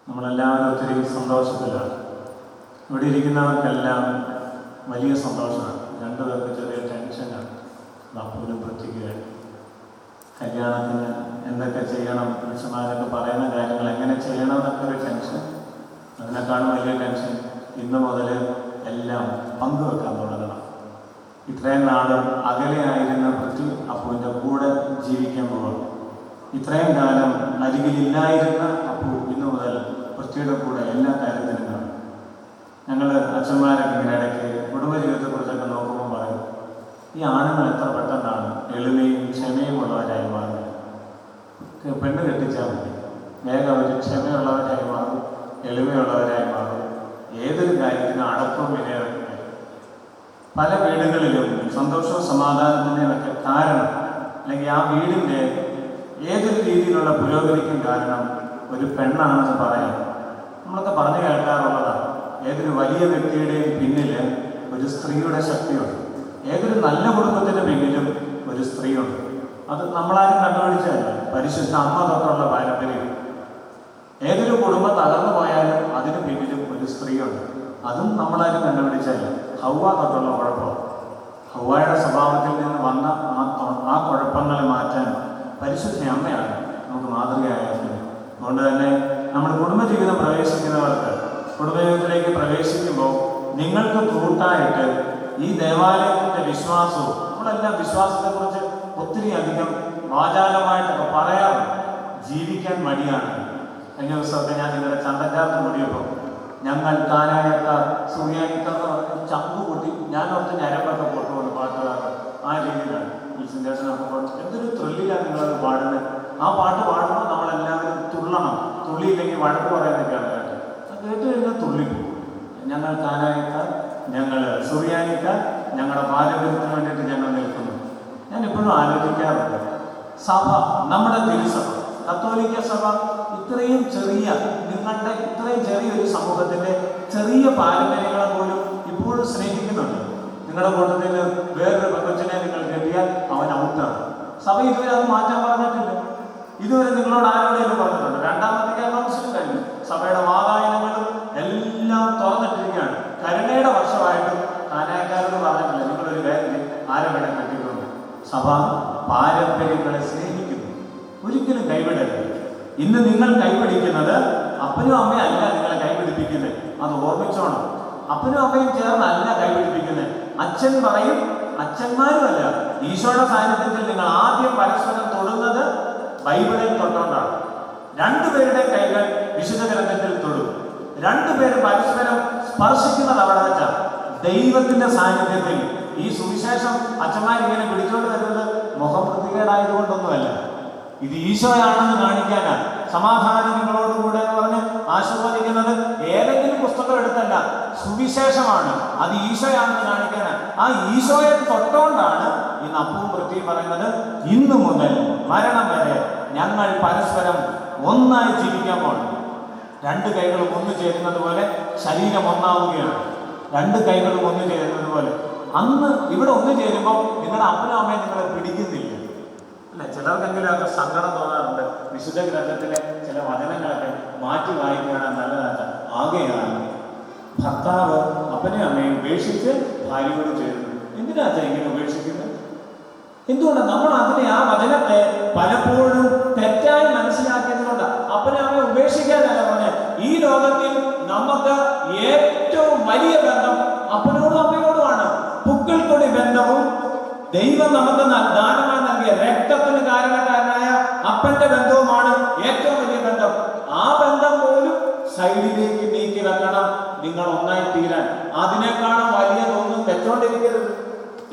നമ്മളെല്ലാവരും ഒത്തിരി സന്തോഷത്തിലാണ്. ഇവിടെ ഇരിക്കുന്നവർക്കെല്ലാം വലിയ സന്തോഷമാണ്. രണ്ടുപേർക്ക് ചെറിയ ടെൻഷനാണ്. അപ്പൂരും പൃഥ്വിക്ക് കല്യാണത്തിന് എന്തൊക്കെ ചെയ്യണം, പുരുഷന്മാരൊക്കെ പറയുന്ന കാര്യങ്ങൾ എങ്ങനെ ചെയ്യണം എന്നൊക്കെ ഒരു ടെൻഷൻ. അതിനേക്കാളും വലിയ ടെൻഷൻ ഇന്ന് മുതൽ എല്ലാം പങ്കുവെക്കാൻ തുടങ്ങണം. ഇത്രയും നാളും അകലെയായിരുന്ന പൃഥ്വി അപ്പുവിൻ്റെ കൂടെ ജീവിക്കാൻ പോകണം. ഇത്രയും കാലം അരികിലില്ലായിരുന്ന അപ്പു ഇന്നു മുതൽ പൃഥ്വിയുടെ കൂടെ എല്ലാ കാര്യത്തിനും കാണും. ഞങ്ങൾ അച്ഛന്മാരൊക്കെ ഇങ്ങനെ ഇടയ്ക്ക് കുടുംബജീവിതത്തെക്കുറിച്ചൊക്കെ നോക്കുമ്പോൾ പറയും, ഈ ആണുങ്ങൾ എത്ര പെട്ടെന്നാണ് എളിമയും ക്ഷമയും ഉള്ളവരായി മാറുന്നത്. പെണ്ണ് കെട്ടിച്ചാൽ മതി, വേഗം അവർ ക്ഷമയുള്ളവരായി മാറും, എളിമയുള്ളവരായി മാറും. ഏതൊരു കാര്യത്തിനും അടക്കവും വിനയവും. പല വീടുകളിലും സന്തോഷവും സമാധാനത്തിൻ്റെയൊക്കെ കാരണം, അല്ലെങ്കിൽ ആ വീടിൻ്റെ ഏതൊരു രീതിയിലുള്ള പുരോഗതിക്കും കാരണം ഒരു പെണ്ണാണെന്ന് പറയാം. നമ്മളൊക്കെ പറഞ്ഞു കേൾക്കാറുള്ളതാണ്. ഏതൊരു വലിയ വ്യക്തിയുടെയും പിന്നിൽ ഒരു സ്ത്രീയുടെ ശക്തിയുണ്ട്. ഏതൊരു നല്ല കുടുംബത്തിൻ്റെ പിന്നിലും ഒരു സ്ത്രീയുണ്ട്. അത് നമ്മളാരും കണ്ടുപിടിച്ചതല്ല, പരിശുദ്ധ അമ്മ തൊട്ടുള്ള പാരമ്പര്യം. ഏതൊരു കുടുംബം തകർന്നു പോയാലും അതിന് പിന്നിലും ഒരു സ്ത്രീയുണ്ട്. അതും നമ്മളാരും കണ്ടുപിടിച്ചതല്ല, ഹൗവ തൊട്ടുള്ള കുഴപ്പം. ഹൗവയുടെ സ്വഭാവത്തിൽ നിന്ന് വന്ന ആ കുഴപ്പങ്ങളെ മാറ്റാൻ പരിശുദ്ധ അമ്മയാണ് നമുക്ക് മാതൃകയായിരിക്കുന്നത്. അതുകൊണ്ട് തന്നെ നമ്മൾ കുടുംബജീവിതം പ്രവേശിക്കുന്നവർക്ക്, കുടുംബജീവിതത്തിലേക്ക് പ്രവേശിക്കുമ്പോൾ നിങ്ങൾക്ക് കൂട്ടായിട്ട് ഈ ദേവാലയത്തിൻ്റെ വിശ്വാസവും, നമ്മളെല്ലാം വിശ്വാസത്തെക്കുറിച്ച് ഒത്തിരി അധികം വാചാലമായിട്ടൊക്കെ പറയാറുണ്ട്, ജീവിക്കാൻ മടിയാണ്. കഴിഞ്ഞ ദിവസമൊക്കെ ഞാൻ നിങ്ങളുടെ ചന്തക്കാർക്ക് കൂടിയപ്പോൾ ഞങ്ങൾ കാനായക്കാർ സൂര്യാനിക്കാർ ചങ്കു പൊട്ടി, ഞാൻ ഓർത്ത് ഞരമ്പൊക്കെ പൊട്ടുകൊണ്ട് പാട്ടുകാർക്ക് ആ രീതിയിലാണ്. വിളിച്ചിട്ടേട്ടനൊക്കെ എന്തൊരു ത്രില്ലിലാണ് നിങ്ങളത് പാടുന്നത്. ആ പാട്ട് പാടുമ്പോൾ നമ്മളെല്ലാവരും തുള്ളണം. തുള്ളിയില്ലെങ്കിൽ വഴക്ക് പറയാനൊക്കെയാണ് കേട്ടത്. അത് കേട്ട് കഴിഞ്ഞാൽ തുള്ളിപ്പോകും. ഞങ്ങൾ കാനായക്കാർ, ഞങ്ങൾ സൂര്യാനിക്കാർ, ഞങ്ങളുടെ പാരമ്പര്യത്തിന് വേണ്ടിയിട്ട് ഞങ്ങൾ നിൽക്കുന്നു. ഞാൻ എപ്പോഴും ആലോചിക്കാറുണ്ട്, സഭ, നമ്മുടെ തിരുസഭ, കത്തോലിക്ക സഭ ഇത്രയും ചെറിയ, നിങ്ങളുടെ ഇത്രയും ചെറിയൊരു സമൂഹത്തിൻ്റെ ചെറിയ പാരമ്പര്യങ്ങളെ പോലും ഇപ്പോഴും സ്നേഹിക്കുന്നുണ്ട്. നിങ്ങളുടെ കൂട്ടത്തിൽ വേറൊരു പെൺകൊച്ചിനെ നിങ്ങൾ കെട്ടിയാൽ അവൻ ഔട്ടാണ്. സഭ ഇതുവരെ അത് മാറ്റാൻ പറഞ്ഞിട്ടില്ല. ഇതുവരെ നിങ്ങളോട് ആരോടെങ്കിലും പറഞ്ഞിട്ടുണ്ട്. രണ്ടാമത്തെ കൗൺസിലും കഴിഞ്ഞു. സഭയുടെ വാതായനങ്ങളും എല്ലാം തുറന്നിട്ടിരിക്കുകയാണ്. കരുണയുടെ വർഷമായിട്ടും കാനായക്കാരോട് പറഞ്ഞിട്ടില്ല നിങ്ങളൊരു വേറെ ആരെ വേണം കെട്ടിക്കൊണ്ട്. സഭ പാരമ്പര്യങ്ങളെ സ്നേഹിക്കുന്നു, ഒരിക്കലും കൈവിടരുത്. ഇന്ന് നിങ്ങൾ കൈപിടിക്കുന്നത് അപ്പനും അമ്മയും അല്ല നിങ്ങളെ കൈപിടിപ്പിക്കുന്നത്, അത് ഓർമ്മിച്ചോണം. അപ്പനും അമ്മയും ചേർന്നല്ല കൈപിടിപ്പിക്കുന്നത്. അച്ഛൻ പറയും, അച്ഛന്മാരും അല്ല. ഈശോയുടെ സാന്നിധ്യത്തിൽ നിങ്ങൾ ആദ്യം പരസ്പരം തൊടുന്നത് ബൈബിളിൽ തൊട്ടുകൊണ്ടാണ്. രണ്ടുപേരുടെ കൈകൾ വിശുദ്ധ ഗ്രന്ഥത്തിൽ തൊടും. രണ്ടുപേരും പരസ്പരം സ്പർശിക്കുന്നത് അവിടെ വെച്ചാണ്, ദൈവത്തിന്റെ സാന്നിധ്യത്തിൽ. ഈ സുവിശേഷം അച്ഛന്മാരിങ്ങനെ പിടിച്ചോണ്ട് വരുന്നത് മുഖം വൃത്തികേടായതുകൊണ്ടൊന്നുമല്ല, ഇത് ഈശോയാണെന്ന് കാണിക്കാനാണ്. സമാധാനം നിങ്ങളോടുകൂടെ എന്ന് പറഞ്ഞ് ആശീർവദിക്കുന്നത് ഏതെങ്കിലും പുസ്തകം എടുത്തല്ല, സുവിശേഷമാണ്. അത് ഈശോയാണെന്ന് കാണിക്കാനാണ്. ആ ഈശോയെ തൊട്ടുകൊണ്ടാണ് ഇന്ന് അപ്പവും പൃഥ്വിയും പറയുന്നത്, ഇന്നു മുതൽ മരണം വരെ ഞങ്ങൾ പരസ്പരം ഒന്നായി ജീവിക്കാൻ പോകണം. രണ്ട് കൈകളും ഒന്നു ചേരുന്നത് പോലെ ശരീരം ഒന്നാവുകയാണ്. രണ്ട് കൈകളും ഒന്നു ചേരുന്നത് പോലെ. അന്ന് ഇവിടെ ഒന്നു ചേരുമ്പോൾ നിങ്ങളുടെ അപ്പനും അമ്മയും നിങ്ങളെ പിടിക്കുന്നില്ല അല്ലെ? ചിലർക്കെങ്കിലും ഒക്കെ സങ്കടം തോന്നാറുണ്ട്. വിശുദ്ധ ഗ്രന്ഥത്തിലെ ചില വചനങ്ങളൊക്കെ മാറ്റി വായിക്കുകയാണ് നല്ലതാണ്. ആകെയാണ് ഭർത്താവ് അപ്പനെയും അമ്മയും ഉപേക്ഷിച്ച് ഭാര്യയോട് ചേരുന്നു. എന്തിനാ ഇങ്ങനെ ഉപേക്ഷിക്കുന്നത്? എന്തുകൊണ്ടാണ് നമ്മൾ അതിനെ, ആ വചനത്തെ പലപ്പോഴും തെറ്റായി മനസ്സിലാക്കിയത് കൊണ്ട് അപ്പനെ അമ്മയെ ഉപേക്ഷിക്കാനല്ല പറഞ്ഞത്. ഈ ലോകത്തിൽ നമുക്ക് ഏറ്റവും വലിയ ബന്ധം അപ്പനോടും അമ്മയോടുമാണ്. പുക്കൾ കൊടി ബന്ധവും ദൈവം നമുക്ക് ദാനമായി നൽകിയ രക്തത്തിന് കാരണക്കാരനായ അപ്പന്റെ ബന്ധവുമാണ് ഏറ്റവും വലിയ ബന്ധം. ആ ബന്ധം പോലും സൈഡിലേക്ക് നീക്കി വെക്കണം നിങ്ങൾ ഒന്നായി തീരാൻ. അതിനേക്കാളും വലിയതൊന്നും വെച്ചോണ്ടിരിക്കരുത്.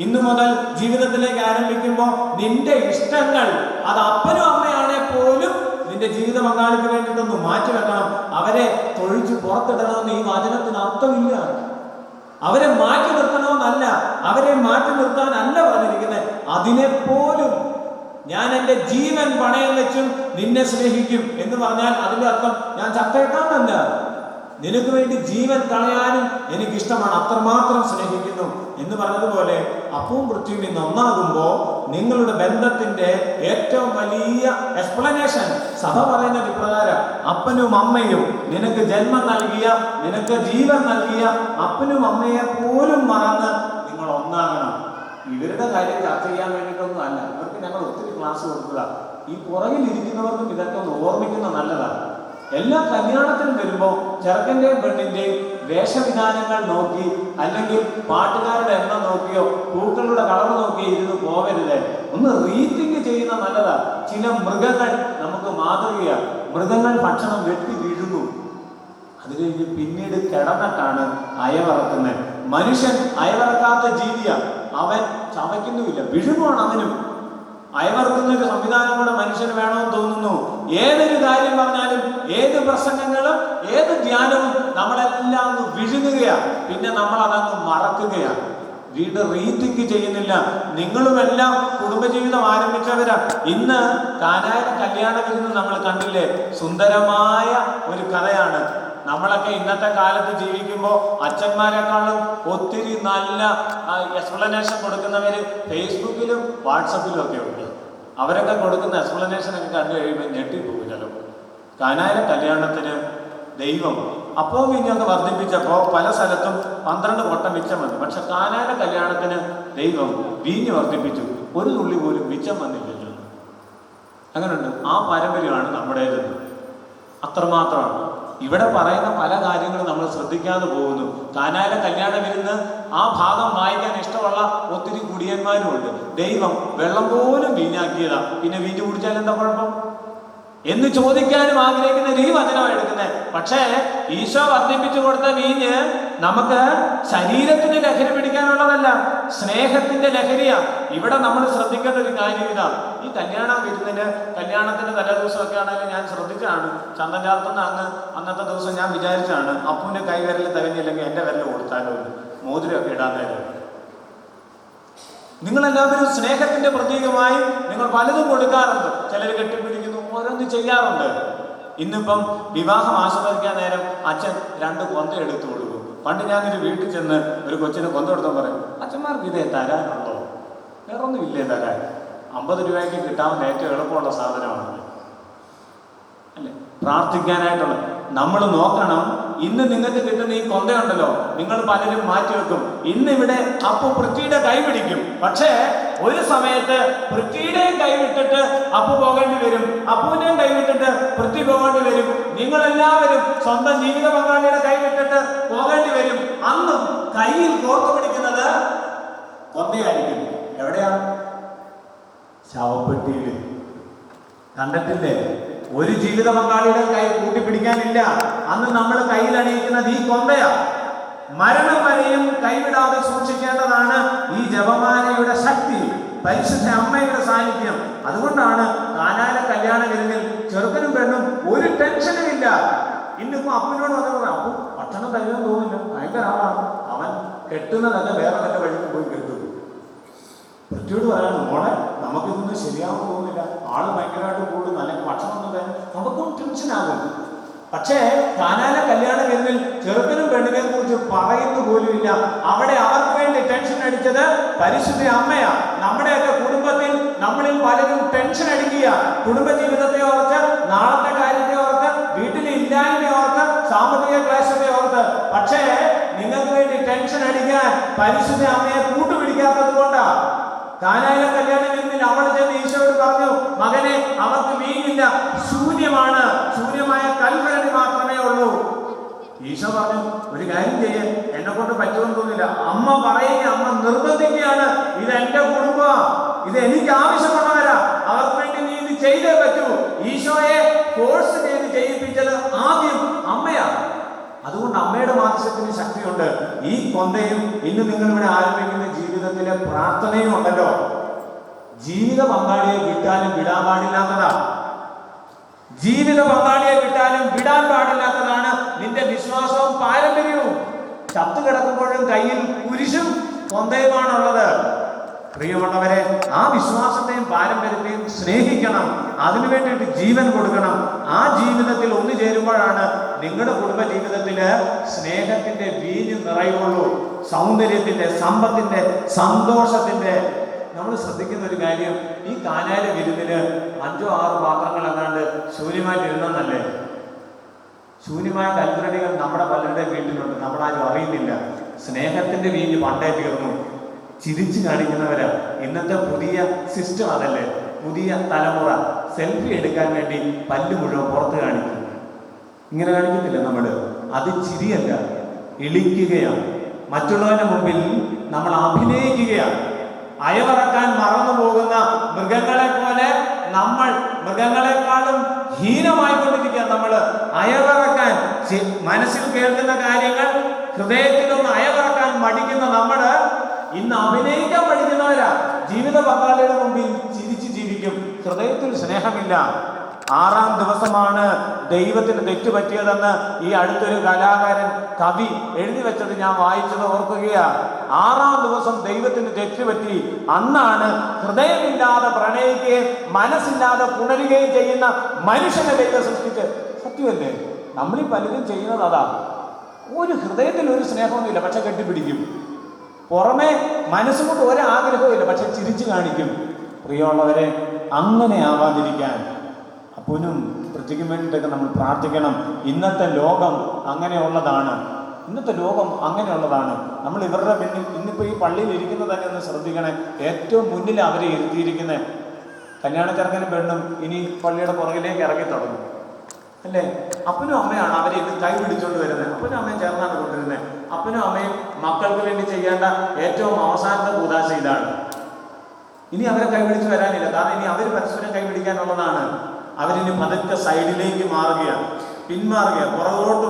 ഇന്നു മുതൽ ജീവിതത്തിലേക്ക് ആരംഭിക്കുമ്പോൾ നിന്റെ ഇഷ്ടങ്ങൾ, അത് അപ്പനും അമ്മയാണെ പോലും നിന്റെ ജീവിത പങ്കാളിക്ക് വേണ്ടിയിട്ടൊന്ന് മാറ്റി വെക്കണം. അവരെ തൊഴിച്ച് പുറത്തിടണമെന്ന് ഈ വചനത്തിന് അർത്ഥമില്ല. അവരെ മാറ്റി നിർത്തണമെന്നല്ല, അവരെ മാറ്റി നിർത്താനല്ല പറഞ്ഞിരിക്കുന്നത്. അതിനെപ്പോലും ഞാൻ എൻ്റെ ജീവൻ പണയം വെച്ചും നിന്നെ സ്നേഹിക്കും എന്ന് പറഞ്ഞാൽ അതിന്റെ അർത്ഥം ഞാൻ ചത്തേക്കാന്നല്ല. നിനക്ക് വേണ്ടി ജീവൻ കളയാനും എനിക്കിഷ്ടമാണ്, അത്രമാത്രം സ്നേഹിക്കുന്നു എന്ന് പറഞ്ഞതുപോലെ അപ്പവും പൃഥ്വിയും ഇന്ന് ഒന്നാകുമ്പോൾ നിങ്ങളുടെ ബന്ധത്തിന്റെ ഏറ്റവും വലിയ എക്സ്പ്ലനേഷൻ സഭ പറയുന്നത് ഇപ്രകാരം: അപ്പനും അമ്മയും നിനക്ക് ജന്മം നൽകിയ, നിനക്ക് ജീവൻ നൽകിയ അപ്പനും അമ്മയെ പോലും മറന്ന് നിങ്ങൾ ഒന്നാകണം. ഇവരുടെ കാര്യം ചർച്ച ചെയ്യാൻ വേണ്ടിയിട്ടൊന്നും അല്ല, ഇവർക്ക് ഞങ്ങൾ ഒത്തിരി ക്ലാസ് കൊടുക്കുക. ഈ പുറകിൽ ഇരിക്കുന്നവർക്കും ഇതൊക്കെ ഒന്ന് ഓർമ്മിക്കുന്ന നല്ലതാണ്. എല്ലാ കല്യാണത്തിനും വരുമ്പോൾ ചെറുക്കൻ്റെയും പെണ്ണിൻ്റെയും വേഷവിധാനങ്ങൾ നോക്കി, അല്ലെങ്കിൽ പാട്ടുകാരുടെ എണ്ണം നോക്കിയോ പൂക്കളുടെ കളർ നോക്കിയോ ഇരുന്ന് പോകരുത്. ഒന്ന് റീതിങ്ക് ചെയ്യുന്ന നല്ലതാണ്. ചില മൃഗങ്ങൾ നമുക്ക് മാതൃകയാണ്. മൃഗങ്ങൾ ഭക്ഷണം വെട്ടി വിഴുങ്ങും, അത് കഴിഞ്ഞ് പിന്നീട് കിടന്നിട്ടാണ് അയവറക്കുന്നത്. മനുഷ്യൻ അയവറക്കാത്ത ജീവിയാണ്. അവൻ ചവയ്ക്കുന്നുമില്ല, വിഴുങ്ങുവാണ് അവനും. അയവറക്കുന്ന ഒരു സംവിധാനം കൂടെ മനുഷ്യന് വേണമെന്ന് തോന്നുന്നു. ഏതൊരു കാര്യം പറഞ്ഞാലും, ഏത് പ്രസംഗങ്ങളും, ഏത് ധ്യാനവും നമ്മളെല്ലാം ഒന്ന് വിഴുങ്ങുകയാണ്, പിന്നെ നമ്മൾ അതങ്ങ് മറക്കുകയാണ്. വീട് റീതിങ്ക് ചെയ്യുന്നില്ല. നിങ്ങളുമെല്ലാം കുടുംബജീവിതം ആരംഭിച്ചവരാ. ഇന്ന് കാനായിലെ കല്യാണ വിരുന്ന് നമ്മൾ കണ്ടില്ലേ? സുന്ദരമായ ഒരു കഥയാണ്. നമ്മളൊക്കെ ഇന്നത്തെ കാലത്ത് ജീവിക്കുമ്പോൾ അച്ഛന്മാരെക്കാളും ഒത്തിരി നല്ല എക്സ്പ്ലനേഷൻ കൊടുക്കുന്നവര് ഫേസ്ബുക്കിലും വാട്സപ്പിലും ഒക്കെ ഉണ്ട്. അവരൊക്കെ കൊടുക്കുന്ന എക്സ്പ്ലനേഷൻ ഒക്കെ കണ്ടു കഴിയുമ്പോൾ ഞെട്ടിപ്പോകും ചിലപ്പോൾ. കാനായിലെ കല്യാണത്തിന് ദൈവം അപ്പോൾ വീഞ്ഞൊക്കെ വർദ്ധിപ്പിച്ചപ്പോൾ പല സ്ഥലത്തും 12 കൊട്ട മിച്ചം വന്നു. പക്ഷെ കാനായിലെ കല്യാണത്തിന് ദൈവം വീഞ്ഞ് വർദ്ധിപ്പിച്ചു, ഒരു തുള്ളി പോലും മിച്ചം വന്നില്ലല്ലോ. അങ്ങനെയുണ്ട്. ആ പാരമ്പര്യമാണ് നമ്മുടേതെന്ന്. അത്രമാത്രമാണ്. ഇവിടെ പറയുന്ന പല കാര്യങ്ങളും നമ്മൾ ശ്രദ്ധിക്കാതെ പോകുന്നു. കാനായിലെ കല്യാണ വിരുന്ന് ആ ഭാഗം വായിക്കാൻ ഇഷ്ടമുള്ള ഒത്തിരി കുടിയന്മാരുമുണ്ട്. ദൈവം വെള്ളം പോലും വീഞ്ഞാക്കിയതാ, പിന്നെ വീഞ്ഞ് കുടിച്ചാൽ എന്താ കുഴപ്പം എന്ന് ചോദിക്കാനും ആഗ്രഹിക്കുന്ന ഈ വചനമാണ് എടുക്കുന്നത്. പക്ഷേ ഈശോ വർദ്ധിപ്പിച്ചു കൊടുത്ത വീഞ്ഞ് നമുക്ക് ശരീരത്തിന് ലഹരി പിടിക്കാനുള്ളതല്ല, സ്നേഹത്തിന്റെ ലഹരിയാണ്. ഇവിടെ നമ്മൾ ശ്രദ്ധിക്കേണ്ട ഒരു കാര്യം ഇതാണ്. ഈ കല്യാണ വിരുന്നിന്, കല്യാണത്തിന്റെ തലേദിവസമൊക്കെ ആണെങ്കിലും ഞാൻ ശ്രദ്ധിച്ചാണ്, ചന്തം ചാർത്തുന്ന അന്നത്തെ ദിവസം ഞാൻ വിചാരിച്ചാണ് അപ്പൂന്റെ കൈവിരൽ തികഞ്ഞില്ലെങ്കിൽ എന്റെ വിരൽ കൊടുത്താലോ, മോതിരമൊക്കെ ഇടാൻ നേരം. നിങ്ങളെല്ലാവരും സ്നേഹത്തിന്റെ പ്രതീകമായി നിങ്ങൾ പലതും കൊടുക്കാറുണ്ട്. ചിലർ കെട്ടിപ്പിടിക്കുന്നു, ഓരോന്ന് ചെയ്യാറുണ്ട്. ഇന്നിപ്പം വിവാഹം ആസ്വദിക്കാൻ നേരം അച്ഛൻ 2 കൊന്ത എടുത്തു കൊടുക്കും. പണ്ട് ഞാനൊരു വീട്ടിൽ ചെന്ന് ഒരു കൊച്ചിന് കൊന്ത കൊടുത്താൽ പറയും, അച്ഛന്മാർക്ക് ഇതേ തരാനുണ്ടോ? വേറൊന്നും ഇല്ലേ തരാൻ? 50 രൂപയ്ക്ക് കിട്ടാവുന്ന ഏറ്റവും എളുപ്പമുള്ള സാധനമാണ് അല്ലേ പ്രാർത്ഥിക്കാനായിട്ടുള്ള. നമ്മൾ നോക്കണം, ഇന്ന് നിങ്ങൾക്ക് കിട്ടുന്ന ഈ കൊന്തയുണ്ടല്ലോ, നിങ്ങൾ പലരും മാറ്റിവെക്കും. ഇന്നിവിടെ അപ്പു പൃഥ്വിയുടെ കൈ പിടിക്കും, പക്ഷേ ഒരു സമയത്ത് പൃഥ്വിയുടെയും കൈവിട്ടിട്ട് അപ്പു പോകേണ്ടി വരും, അപ്പുവിന്റെയും കൈവിട്ടിട്ട് പൃഥ്വി പോകേണ്ടി വരും. നിങ്ങളെല്ലാവരും സ്വന്തം ജീവിത പങ്കാളിയുടെ കൈവിട്ടിട്ട് പോകേണ്ടി വരും. അന്നും കയ്യിൽ കോർത്തു പിടിക്കുന്നത് കൊന്തയായിരിക്കും. എവിടെയാണ്? ശവപ്പെട്ടിയിൽ. കണ്ടിട്ടില്ലേ? ഒരു ജീവിത പങ്കാളിയുടെ കൈ കൂട്ടിപ്പിടിക്കാനില്ല. അന്ന് നമ്മൾ കയ്യിൽ അണിയിക്കുന്നത് ഈ കൊന്തയാ. മരണം വരെയും കൈവിടാതെ സൂക്ഷിക്കേണ്ടതാണ് ഈ ജപമാലയുടെ ശക്തി, പരിശുദ്ധ അമ്മയുടെ സാന്നിധ്യം. അതുകൊണ്ടാണ് കാനായിലെ കല്യാണ വിരുന്നിൽ ചെറുക്കനും പെണ്ണും ഒരു ടെൻഷനും ഇല്ല. ഇന്നിപ്പോ അപ്പനോട് പറഞ്ഞു, അപ്പു ഭക്ഷണം കഴിയാൻ തോന്നില്ല, ഭയങ്കര ആളാണ്, അവൻ കെട്ടുന്നതൊക്കെ വേറെ വല്ല വഴിക്ക് പോയി കെട്ടും. പൃഥ്വിയോട് പറയാണ്, മോളെ നമുക്കിതൊന്നും ശരിയാവാൻ തോന്നുന്നില്ല, ആള് ഭയങ്കരമായിട്ട് കൂടും, അല്ലെങ്കിൽ ഭക്ഷണം ഒന്നും തരും, നമുക്കും ടെൻഷനാകും. പക്ഷേ കാനായിലെ കല്യാണ വിരുന്നിൽ ചെറുക്കനും പെണ്ണിനെ കുറിച്ച് പറയുന്ന പോലും ഇല്ല. അവിടെ അവർക്ക് വേണ്ടി ടെൻഷൻ അടിച്ചത് പരിശുദ്ധ അമ്മയാ. നമ്മുടെയൊക്കെ കുടുംബത്തിൽ നമ്മളിൽ പലരും ടെൻഷൻ അടിക്കുക. കുടുംബജീവിതത്തെ ഓർത്ത്, നാളത്തെ കാര്യത്തെ ഓർത്ത്, വീട്ടിലെ ഇല്ലായ്മ ഓർത്ത്, സാമ്പത്തിക ക്ലേശത്തെ ഓർത്ത്. പക്ഷേ നിങ്ങൾക്ക് വേണ്ടി ടെൻഷൻ അടിക്കാൻ പരിശുദ്ധ അമ്മയെ കൂട്ടുപിടിക്കാത്തത് കൊണ്ടാ. കാനായിലെ കല്യാണ വിരുന്നിൽ അവൾ ചെന്ന് ഈശോയോട് പറഞ്ഞു, മകനെ അവർക്ക് വീഞ്ഞില്ല, ശൂന്യമാണ്, ശൂന്യമായ കൽഭരണി മാത്രമേ ഉള്ളൂ. ഈശോ പറഞ്ഞു, ഒരു കാര്യം ചെയ്യേ, എന്നെ കൊണ്ട് പറ്റുമെന്ന് തോന്നില്ല. അമ്മ പറയുക, അമ്മ നിർബന്ധിക്കുകയാണ്, ഇത് എന്റെ കുടുംബം, ഇത് എനിക്ക് ആവശ്യമുള്ളവരാ, അവർക്ക് വേണ്ടി നീ ഇത് ചെയ്തേ പറ്റൂ. ഈശോയെ ഫോഴ്സ് ചെയ്ത് ചെയ്യിപ്പിച്ചത് ആദ്യം അമ്മയാണ്. അതുകൊണ്ട് അമ്മയുടെ മാനസത്തിന് ശക്തിയുണ്ട്. ഈ കൊന്തയും ഇന്ന് നിങ്ങൾ ഇവിടെ ആരംഭിക്കുന്ന ജീവിതത്തിലെ പ്രാർത്ഥനയും ഉണ്ടല്ലോ. ജീവിത പങ്കാളിയെ വിട്ടാലും വിടാൻ പാടില്ലാത്തതാ. ജീവിത പങ്കാളിയെ വിട്ടാലും വിടാൻ പാടില്ലാത്തതാണ് നിന്റെ വിശ്വാസവും പാരമ്പര്യവും. ചത്തു കിടക്കുമ്പോഴും കയ്യിൽ കുരിശും കൊന്തയുമാണുള്ളത്. പ്രിയമുള്ളവരെ, ആ വിശ്വാസത്തെയും പാരമ്പര്യത്തെയും സ്നേഹിക്കണം, അതിനു വേണ്ടിയിട്ട് ജീവൻ കൊടുക്കണം. ആ ജീവിതത്തിൽ ഒന്നു ചേരുമ്പോഴാണ് നിങ്ങളുടെ കുടുംബ ജീവിതത്തില് സ്നേഹത്തിന്റെ വീഞ്ഞ് നിറയുള്ളൂ, സൗന്ദര്യത്തിന്റെ, സമ്പത്തിന്റെ, സന്തോഷത്തിന്റെ. നമ്മൾ ശ്രദ്ധിക്കുന്ന ഒരു കാര്യം, ഈ കാനായില വിരുന്നിന് 5-6 പാത്രങ്ങൾ എങ്ങാണ്ട് ശൂന്യമായിട്ടിരുന്നല്ലേ. ശൂന്യമായ കൽപ്പരടികൾ നമ്മുടെ പലരുടെ വീട്ടിലുണ്ട്, നമ്മളാരും അറിയുന്നില്ല. സ്നേഹത്തിന്റെ വീഞ്ഞ് പണ്ടേ തീർന്നു. ചിരിച്ചു കാണിക്കുന്നവരാ ഇന്നത്തെ പുതിയ സിസ്റ്റം. അതല്ലേ പുതിയ തലമുറ. സെൽഫി എടുക്കാൻ വേണ്ടി പല്ല് മുഴുവൻ പുറത്ത് കാണിക്കും. ഇങ്ങനെ കാണിക്കത്തില്ല നമ്മള്. അത് ചിരിയല്ല, ഇളിക്കുകയാണ്. മറ്റുള്ളവരുടെ മുമ്പിൽ നമ്മൾ അഭിനയിക്കുകയാണ്. അയവറക്കാൻ മറന്നു പോകുന്ന മൃഗങ്ങളെ പോലെ നമ്മൾ മൃഗങ്ങളെക്കാളും ഹീനമായിക്കൊണ്ടിരിക്കുക. നമ്മൾ അയവറക്കാൻ, മനസ്സിൽ കേൾക്കുന്ന കാര്യങ്ങൾ ഹൃദയത്തിലൊന്ന് അയവറക്കാൻ മടിക്കുന്ന നമ്മള് ഇന്ന് അഭിനയിക്കാൻ പഠിക്കുന്നവരാ. ജീവിത പങ്കാളിയുടെ മുമ്പിൽ ചിരിച്ചു ജീവിക്കും, ഹൃദയത്തിൽ സ്നേഹമില്ല. 6-ാം ദിവസമാണ് ദൈവത്തിന് തെറ്റുപറ്റിയതെന്ന് ഈ അടുത്തൊരു കലാകാരൻ, കവി എഴുതി വെച്ചത് ഞാൻ വായിച്ചത് ഓർക്കുകയാ. 6-ാം ദിവസം ദൈവത്തിന് തെറ്റുപറ്റി. അന്നാണ് ഹൃദയമില്ലാതെ പ്രണയിക്കുകയും മനസ്സില്ലാതെ പുണരുകയും ചെയ്യുന്ന മനുഷ്യനെ ദൈവം സൃഷ്ടിച്ച്. സത്യമല്ലേ? നമ്മളീ പലരും ചെയ്യുന്നത് അതാ. ഒരു ഹൃദയത്തിൽ ഒരു സ്നേഹമൊന്നുമില്ല, പക്ഷെ കെട്ടിപ്പിടിക്കും. പുറമെ മനസ്സുകൊണ്ട് ഒരാഗ്രഹവും ഇല്ല, പക്ഷെ ചിരിച്ചു കാണിക്കും. പ്രിയമുള്ളവരെ, അങ്ങനെ ആവാതിരിക്കാൻ അപ്പനും പൃഥ്വിക്കും വേണ്ടിയിട്ടൊക്കെ നമ്മൾ പ്രാർത്ഥിക്കണം. ഇന്നത്തെ ലോകം അങ്ങനെയുള്ളതാണ്. നമ്മൾ ഇവരുടെ പിന്നിൽ ഇന്നിപ്പോൾ ഈ പള്ളിയിൽ ഇരിക്കുന്നത് തന്നെ ഒന്ന് ശ്രദ്ധിക്കണേ. ഏറ്റവും മുന്നിൽ അവരെ ഇരുത്തിയിരിക്കുന്നത് കല്യാണ ചെറുക്കനും പെണ്ണും ഇനി പള്ളിയുടെ പുറകിലേക്ക് ഇറങ്ങി തുടങ്ങും അല്ലേ. അപ്പനും അമ്മയാണ് അവരെ ഇത് കൈ പിടിച്ചുകൊണ്ട് വരുന്നത്. അപ്പനും അമ്മയും ചേർന്നാണ് കൊണ്ടുവരുന്നത്. അപ്പനും അമ്മയും മക്കൾക്ക് വേണ്ടി ചെയ്യേണ്ട ഏറ്റവും അവസാനത്തെ കൂദാശ ഇതാണ്. ഇനി അവരെ കൈപിടിച്ച് വരാനില്ല, കാരണം ഇനി അവർ പരസ്പരം കൈപിടിക്കാനുള്ളതാണ്. അവരിനി പതുക്കെ സൈഡിലേക്ക് പിന്മാറുകയാണ്, പുറകോട്ട്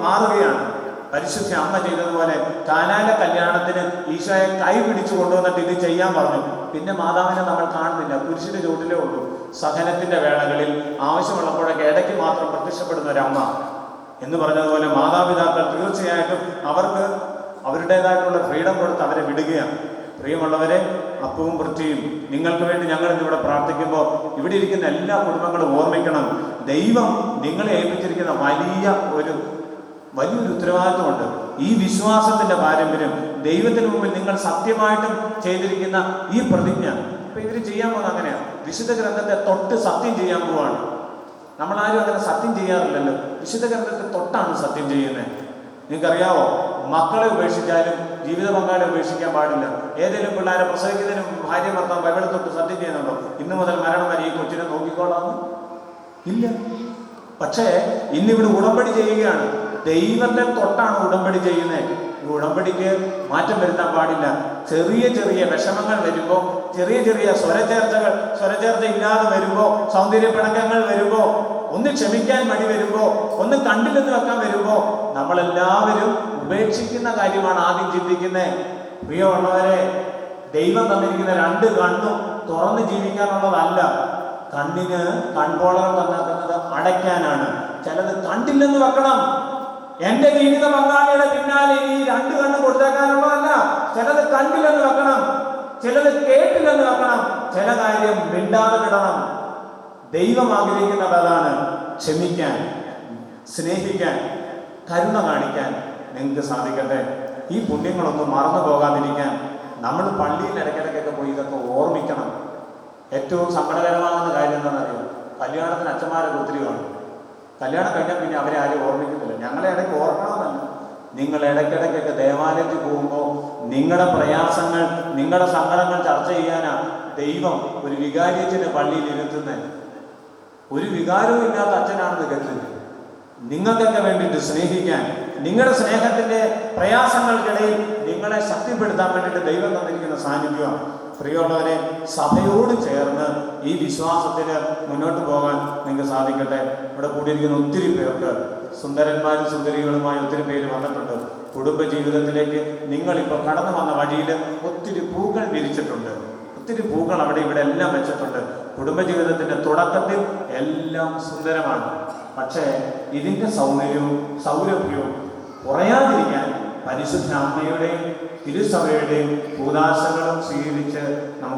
മാറുകയാണ്. പരിശുദ്ധ അമ്മ ചെയ്തതുപോലെ കാനായില കല്യാണത്തിന് ഈശോയെ കൈ പിടിച്ചു കൊണ്ടുവന്നിട്ട് ഇത് ചെയ്യാൻ പറഞ്ഞു. പിന്നെ മാതാവിനെ നമ്മൾ കാണുന്നില്ല, കുരിശിന്റെ ചുവട്ടിലേ ഉള്ളൂ. സഹനത്തിന്റെ വേളകളിൽ ആവശ്യമുള്ളപ്പോഴൊക്കെ ഇടയ്ക്ക് മാത്രം പ്രത്യക്ഷപ്പെടുന്ന ഒരമ്മ എന്ന് പറഞ്ഞതുപോലെ മാതാപിതാക്കൾ തീർച്ചയായിട്ടും അവർക്ക് അവരുടേതായിട്ടുള്ള ഫ്രീഡം കൊടുത്ത് അവരെ വിടുകയാണ്. പ്രിയമുള്ളവരെ, അപ്പവും പൃഥ്വിയും നിങ്ങൾക്ക് വേണ്ടി ഞങ്ങൾ ഇന്നിവിടെ പ്രാർത്ഥിക്കുമ്പോൾ ഇവിടെ ഇരിക്കുന്ന എല്ലാ കുടുംബങ്ങളും ഓർമ്മിക്കണം, ദൈവം നിങ്ങളെ ഏൽപ്പിച്ചിരിക്കുന്ന വലിയൊരു ഉത്തരവാദിത്വമുണ്ട്. ഈ വിശ്വാസത്തിന്റെ പാരമ്പര്യം, ദൈവത്തിന് മുമ്പിൽ നിങ്ങൾ സത്യമായിട്ടും ചെയ്തിരിക്കുന്ന ഈ പ്രതിജ്ഞ. ഇപ്പൊ ഇവര് ചെയ്യാൻ പോകുന്നത് അങ്ങനെയാണ്. വിശുദ്ധ ഗ്രന്ഥത്തെ തൊട്ട് സത്യം ചെയ്യാൻ പോവാണ്. നമ്മളാരും അങ്ങനെ സത്യം ചെയ്യാറില്ലല്ലോ. വിശുദ്ധ ഗ്രന്ഥത്തെ തൊട്ടാണ് സത്യം ചെയ്യുന്നത്. നിങ്ങൾക്കറിയാവോ, മക്കളെ ഉപേക്ഷിച്ചാലും ജീവിത പങ്കാളി ഉപേക്ഷിക്കാൻ പാടില്ല. ഏതെങ്കിലും പിള്ളേരെ പ്രസവിക്കുന്നതിന് ഭാര്യ ഭർത്താവ് ബൈബിളിൽ തൊട്ട് സത്യം ചെയ്യുന്നുണ്ടോ? ഇന്നു മുതൽ മരണം വരെ ഈ കൊച്ചിനെ നോക്കിക്കോളാന്ന് ഇല്ല. പക്ഷേ ഇന്നിവിടെ ഉടമ്പടി ചെയ്യുകയാണ്. ദൈവത്തെ തൊട്ടാണ് ഉടമ്പടി ചെയ്യുന്നത്. ഈ ഉടമ്പടിക്ക് മാറ്റം വരുത്താൻ പാടില്ല. ചെറിയ വിഷമങ്ങൾ വരുമ്പോൾ, ചെറിയ സ്വരചേർച്ച ഇല്ലാതെ വരുമ്പോൾ, സൗന്ദര്യ പിണക്കങ്ങൾ വരുമ്പോൾ, ഒന്ന് ക്ഷമിക്കാൻ മടി വരുമ്പോൾ, ഒന്ന് കണ്ടില്ലെന്ന് വെക്കാൻ വരുമ്പോൾ, നമ്മളെല്ലാവരും ഉപേക്ഷിക്കുന്ന കാര്യമാണ് ആദ്യം ചിന്തിക്കുന്നത്. പ്രിയമുള്ളവരെ, ദൈവം തന്നിരിക്കുന്ന 2 കണ്ണും തുറന്ന് ജീവിക്കാനുള്ളതല്ല. കണ്ണിന് കൺപോളകൾ തന്നിരിക്കുന്നത് അടയ്ക്കാനാണ്. ചിലത് കണ്ടില്ലെന്ന് വെക്കണം. എന്റെ ജീവിത പങ്കാളിയുടെ പിന്നാലെ ഈ 2 കണ്ണ് കൊടുത്തേക്കാനുള്ളതല്ല. ചിലത് കണ്ടില്ലെന്ന് വെക്കണം, ചിലത് കേട്ടില്ലെന്ന് വെക്കണം, ചില കാര്യം മിണ്ടാതെ വിടണം. ദൈവം ആഗ്രഹിക്കുന്നത് അതാണ്. ക്ഷമിക്കാൻ, സ്നേഹിക്കാൻ, കരുണ കാണിക്കാൻ നിങ്ങൾക്ക് സാധിക്കട്ടെ. ഈ പുണ്യങ്ങളൊന്നും മറന്നു പോകാതിരിക്കാൻ നമ്മൾ പള്ളിയിൽ ഇടയ്ക്കിടയ്ക്കൊക്കെ പോയി ഇതൊക്കെ ഓർമ്മിക്കണം. ഏറ്റവും സങ്കടകരമാകുന്ന കാര്യം എന്താണെന്നറിയോ? കല്യാണത്തിന് അച്ഛന്മാരൊക്കെ ഒത്തിരി കാണും. കല്യാണം കഴിഞ്ഞാൽ പിന്നെ അവരെ ആരും ഓർമ്മിക്കുന്നില്ല. ഞങ്ങളെ ഇടയ്ക്ക് ഓർക്കണമെന്നല്ല, നിങ്ങൾ ഇടയ്ക്കിടയ്ക്കൊക്കെ ദേവാലയത്തിൽ പോകുമ്പോൾ നിങ്ങളുടെ പ്രയാസങ്ങൾ, നിങ്ങളുടെ സങ്കടങ്ങൾ ചർച്ച ചെയ്യാനാ ദൈവം ഒരു വികാരിയച്ഛനെ പള്ളിയിൽ ഇരുത്തുന്നത്. ഒരു വികാരവും ഇല്ലാത്ത അച്ഛനാണെന്ന് കരുതുന്നത്. നിങ്ങൾക്കൊക്കെ വേണ്ടിയിട്ട് സ്നേഹിക്കാൻ, നിങ്ങളുടെ സ്നേഹത്തിന്റെ പ്രയാസങ്ങൾക്കിടയിൽ നിങ്ങളെ ശക്തിപ്പെടുത്താൻ വേണ്ടിയിട്ട് ദൈവം തന്നിരിക്കുന്ന സാന്നിധ്യമാണ്. പ്രിയമുള്ളവരെ, സഭയോട് ചേർന്ന് ഈ വിശ്വാസത്തിന് മുന്നോട്ട് പോകാൻ നിങ്ങൾക്ക് സാധിക്കട്ടെ. ഇവിടെ കൂടിയിരിക്കുന്ന ഒത്തിരി പേർക്ക്, സുന്ദരന്മാരും സുന്ദരികളുമായി ഒത്തിരി പേര് വന്നിട്ടുണ്ട്. കുടുംബ ജീവിതത്തിലേക്ക് നിങ്ങളിപ്പോൾ കടന്നു വന്ന വഴിയിൽ ഒത്തിരി പൂക്കൾ വിരിച്ചിട്ടുണ്ട്. ഒത്തിരി പൂക്കൾ അവിടെ ഇവിടെ എല്ലാം വെച്ചിട്ടുണ്ട്. കുടുംബജീവിതത്തിന്റെ തുടക്കത്തിൽ എല്ലാം സുന്ദരമാണ്. പക്ഷേ ഇതിന്റെ സൗരഭ്യവും കുറയാതിരിക്കാൻ പരിശുദ്ധ അമ്മയുടെയും തിരുസഭയുടെയും കൂദാശകളും സ്വീകരിച്ച് നമുക്ക്